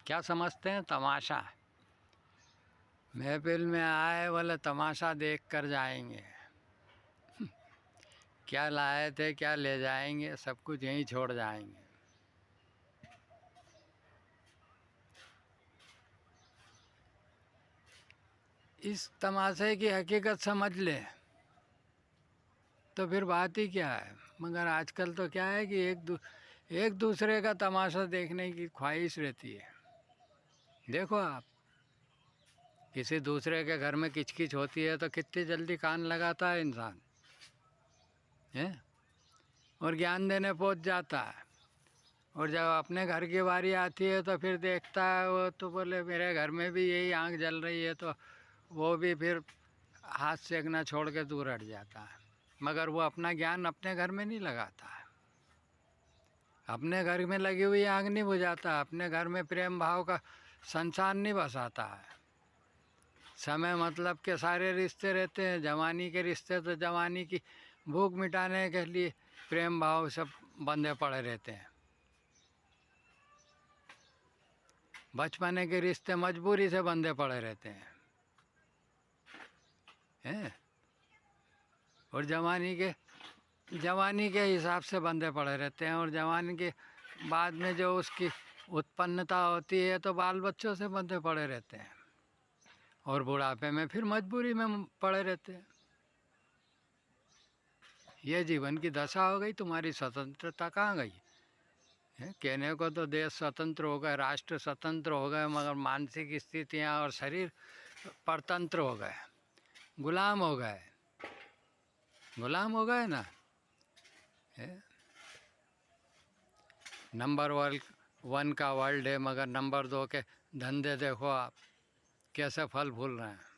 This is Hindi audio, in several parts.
क्या समझते हैं तमाशा। महफिल में आए बोले तमाशा देख कर जाएंगे। क्या लाए थे क्या ले जाएंगे, सब कुछ यहीं छोड़ जाएंगे। इस तमाशे की हकीकत समझ ले तो फिर बात ही क्या है। मगर आजकल तो क्या है कि एक दूसरे का तमाशा देखने की ख्वाहिश रहती है। देखो आप, किसी दूसरे के घर में किचकिच होती है तो कितनी जल्दी कान लगाता है इंसान है, और ज्ञान देने पहुंच जाता है। और जब अपने घर की बारी आती है तो फिर देखता है वो, तो बोले मेरे घर में भी यही आग जल रही है, तो वो भी फिर हाथ सेकना छोड़ के दूर हट जाता है। मगर वो अपना ज्ञान अपने घर में नहीं लगाता है, अपने घर में लगी हुई आग नहीं बुझाता, अपने घर में प्रेम भाव का संसार नहीं बसाता है। समय मतलब के सारे रिश्ते रहते हैं, जवानी के रिश्ते तो जवानी की भूख मिटाने के लिए प्रेम भाव सब बंधे पड़े रहते हैं। बचपने के रिश्ते मजबूरी से बंधे पड़े रहते हैं और जवानी के हिसाब से बंधे पड़े रहते हैं। और जवानी के बाद में जो उसकी उत्पन्नता होती है तो बाल बच्चों से बंधे पड़े रहते हैं, और बुढ़ापे में फिर मजबूरी में पड़े रहते हैं। ये जीवन की दशा हो गई। तुम्हारी स्वतंत्रता कहाँ गई है? कहने को तो देश स्वतंत्र हो गए, राष्ट्र स्वतंत्र हो गए, मगर मानसिक स्थितियाँ और शरीर परतंत्र हो गए, गुलाम हो गए। गुलाम हो गए ना। नंबर 1 का वर्ल्ड है, मगर नंबर 2 के धंधे देखो आप कैसे फल फूल रहे हैं।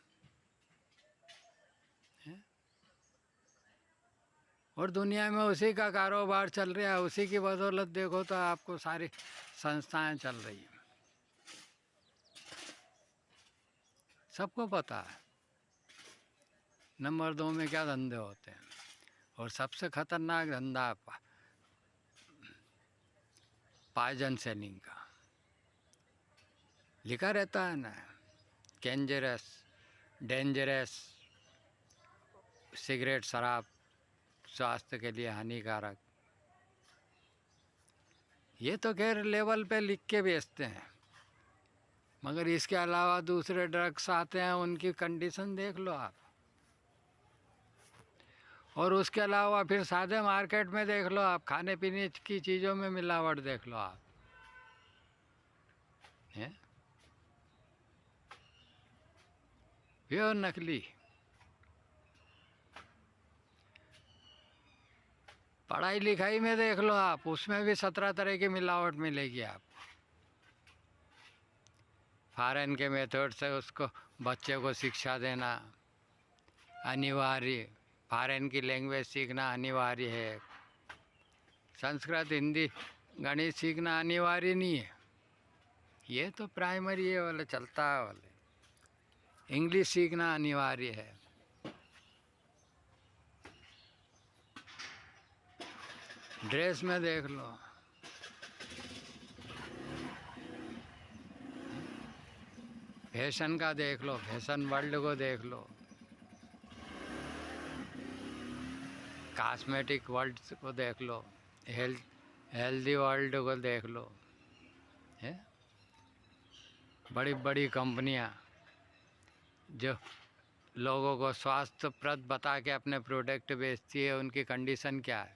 और दुनिया में उसी का कारोबार चल रहा है, उसी की बदौलत देखो तो आपको सारी संस्थाएं चल रही हैं। सबको पता है नंबर 2 में क्या धंधे होते हैं। और सबसे खतरनाक धंधा पॉइजन सेलिंग का लिखा रहता है ना, कैंजरस, डेंजरस, सिगरेट, शराब स्वास्थ्य के लिए हानिकारक। ये तो खैर लेवल पे लिख के बेचते हैं, मगर इसके अलावा दूसरे ड्रग्स आते हैं, उनकी कंडीशन देख लो आप। और उसके अलावा फिर सादे मार्केट में देख लो आप, खाने पीने की चीज़ों में मिलावट देख लो आप हैं, प्योर नकली। पढ़ाई लिखाई में देख लो आप, उसमें भी 17 तरह की मिलावट मिलेगी आप। फॉरेन के मेथड से उसको बच्चे को शिक्षा देना अनिवार्य, फॉरेन की लैंग्वेज सीखना अनिवार्य है। संस्कृत, हिंदी, गणित सीखना अनिवार्य नहीं है, ये तो प्राइमरी है वाले चलता है वाले। इंग्लिश सीखना अनिवार्य है। ड्रेस में देख लो, फैशन का देख लो, फैशन वर्ल्ड को देख लो, कॉस्मेटिक वर्ल्ड को देख लो, हेल्दी वर्ल्ड को देख लो है। बड़ी बड़ी कंपनियां जो लोगों को स्वास्थ्यप्रद बता के अपने प्रोडक्ट बेचती है, उनकी कंडीशन क्या है।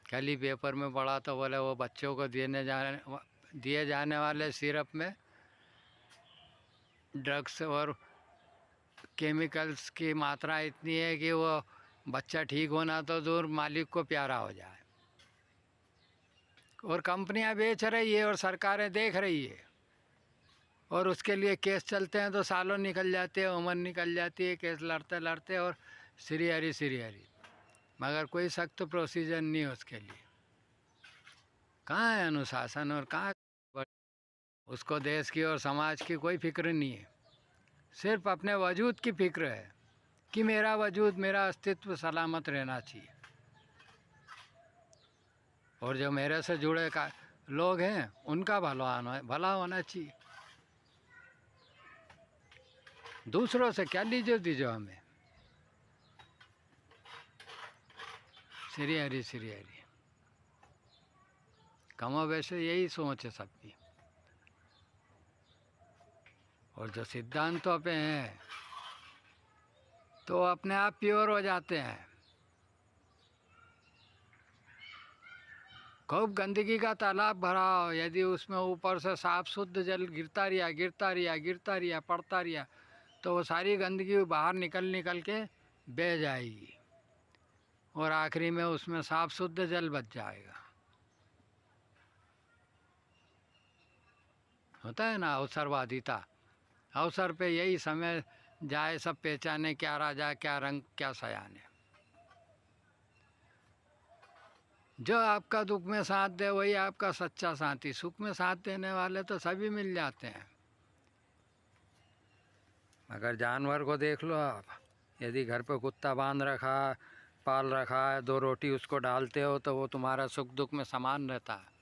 कल ही पेपर में पढ़ा तो बोले वो बच्चों को दिए जाने वाले सिरप में ड्रग्स और केमिकल्स की मात्रा इतनी है कि वो बच्चा ठीक होना तो दूर, मालिक को प्यारा हो जाए। और कंपनियां बेच रही है और सरकारें देख रही है, और उसके लिए केस चलते हैं तो सालों निकल जाते हैं, उम्र निकल जाती है केस लड़ते लड़ते, और श्री हरी, मगर कोई सख्त प्रोसीजर नहीं है उसके लिए। कहाँ है अनुशासन और कहाँ उसको देश की और समाज की कोई फिक्र नहीं है। सिर्फ अपने वजूद की फिक्र है कि मेरा वजूद, मेरा अस्तित्व सलामत रहना चाहिए, और जो मेरे से जुड़े का लोग हैं उनका भला होना चाहिए। दूसरों से क्या लीजिए दीजिए हमें। श्री हरि श्री हरि। कमो वैसे यही सोच है सबकी। और जो सिद्धांतों पे हैं तो अपने आप प्योर हो जाते हैं। खूब गंदगी का तालाब भरा हो, यदि उसमें ऊपर से साफ शुद्ध जल गिरता रिया गिरता रिया गिरता रिया पड़ता रिया, तो वो सारी गंदगी बाहर निकल निकल के बह जाएगी और आखिरी में उसमें साफ शुद्ध जल बच जाएगा। होता है ना अवसरवादिता। अवसर पे यही समय जाए सब पहचाने, क्या राजा क्या रंग क्या सयाने। जो आपका दुख में साथ दे वही आपका सच्चा साथी। सुख में साथ देने वाले तो सभी मिल जाते हैं। अगर जानवर को देख लो आप, यदि घर पे कुत्ता बांध रखा पाल रखा है, 2 रोटी उसको डालते हो तो वो तुम्हारा सुख दुख में समान रहता है,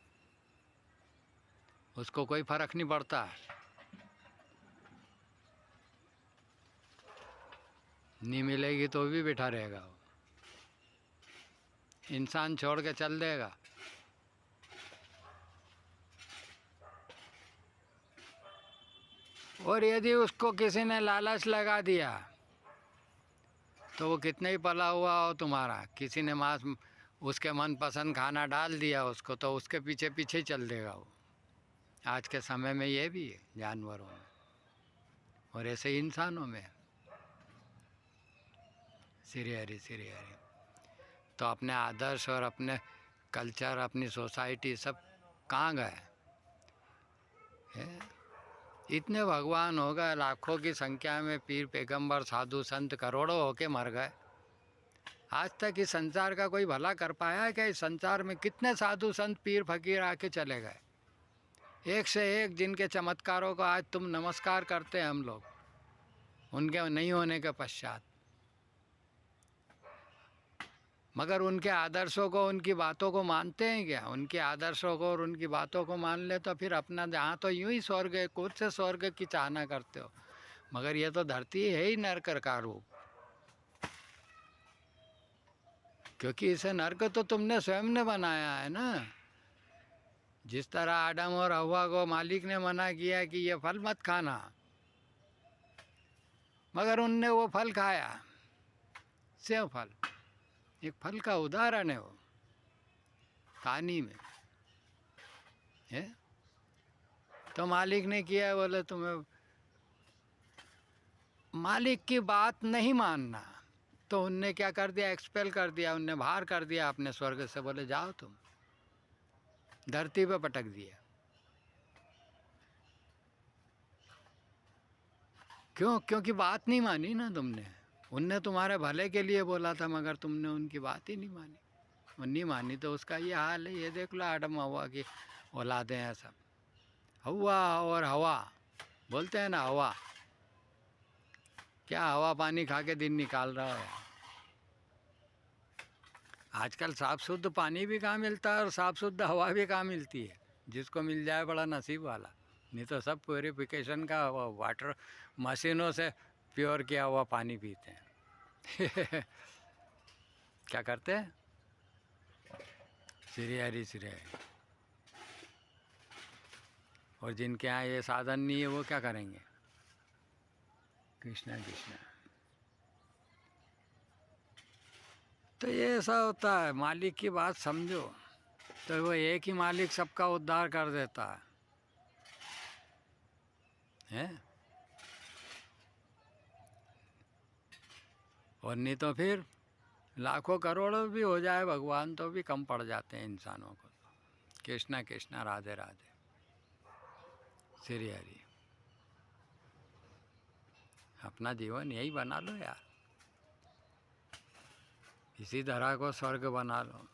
उसको कोई फर्क नहीं पड़ता। नहीं मिलेगी तो भी बैठा रहेगा वो, इंसान छोड़ के चल देगा। और यदि उसको किसी ने लालच लगा दिया तो वो कितने ही पला हुआ हो तुम्हारा, किसी ने मांस उसके मनपसंद खाना डाल दिया उसको, तो उसके पीछे पीछे ही चल देगा वो। आज के समय में ये भी है जानवरों में और ऐसे ही इंसानों में। श्री हरि श्री हरि। तो अपने आदर्श और अपने कल्चर, अपनी सोसाइटी सब कहाँ गए हैं? इतने भगवान हो गए, लाखों की संख्या में पीर पैगंबर साधु संत करोड़ों होके मर गए। आज तक इस संसार का कोई भला कर पाया है क्या? इस संसार में कितने साधु संत पीर फकीर आके चले गए, एक से एक, जिनके चमत्कारों को आज तुम नमस्कार करते हैं हम लोग, उनके नहीं होने के पश्चात। मगर उनके आदर्शों को, उनकी बातों को मानते हैं क्या? उनके आदर्शों को और उनकी बातों को मान ले तो फिर अपना जहाँ तो यूं ही स्वर्ग है, खुद से स्वर्ग की चाहना करते हो, मगर ये तो धरती है ही नरक का रूप। क्योंकि इसे नरक तो तुमने स्वयं ने बनाया है ना। जिस तरह आदम और हव्वा को मालिक ने मना किया कि ये फल मत खाना, मगर उनने वो फल खाया, सेव फल, एक फल का उदाहरण है वो कहानी में है। तो मालिक ने किया, बोले तुम्हें मालिक की बात नहीं मानना, तो उनने क्या कर दिया, एक्सपेल कर दिया, उनने बाहर कर दिया अपने स्वर्ग से। बोले जाओ तुम, धरती पे पटक दिया। क्यों? क्योंकि बात नहीं मानी ना तुमने। उनने तुम्हारे भले के लिए बोला था, मगर तुमने उनकी बात ही नहीं मानी। और नहीं मानी तो उसका ये हाल है। ये देख लो आदम हवा की औलादे हैं सब। हवा और हवा बोलते हैं ना, हवा क्या हवा पानी खा के दिन निकाल रहा है। आजकल साफ़ शुद्ध पानी भी कहाँ मिलता है और साफ़ शुद्ध हवा भी कहाँ मिलती है। जिसको मिल जाए बड़ा नसीब वाला, नहीं तो सब प्योरिफिकेशन का वाटर मशीनों से प्योर किया हुआ पानी पीते हैं। क्या करते हैं? श्री हरि श्री हरि। और जिनके यहाँ ये साधन नहीं है वो क्या करेंगे? कृष्णा कृष्णा। तो ये ऐसा होता है, मालिक की बात समझो तो वो एक ही मालिक सबका उद्धार कर देता है? और नहीं तो फिर लाखों करोड़ों भी हो जाए भगवान तो भी कम पड़ जाते हैं इंसानों को। कृष्णा कृष्णा राधे राधे। श्री हरि। अपना जीवन यही बना लो यार, इसी तरह को स्वर्ग बना लो।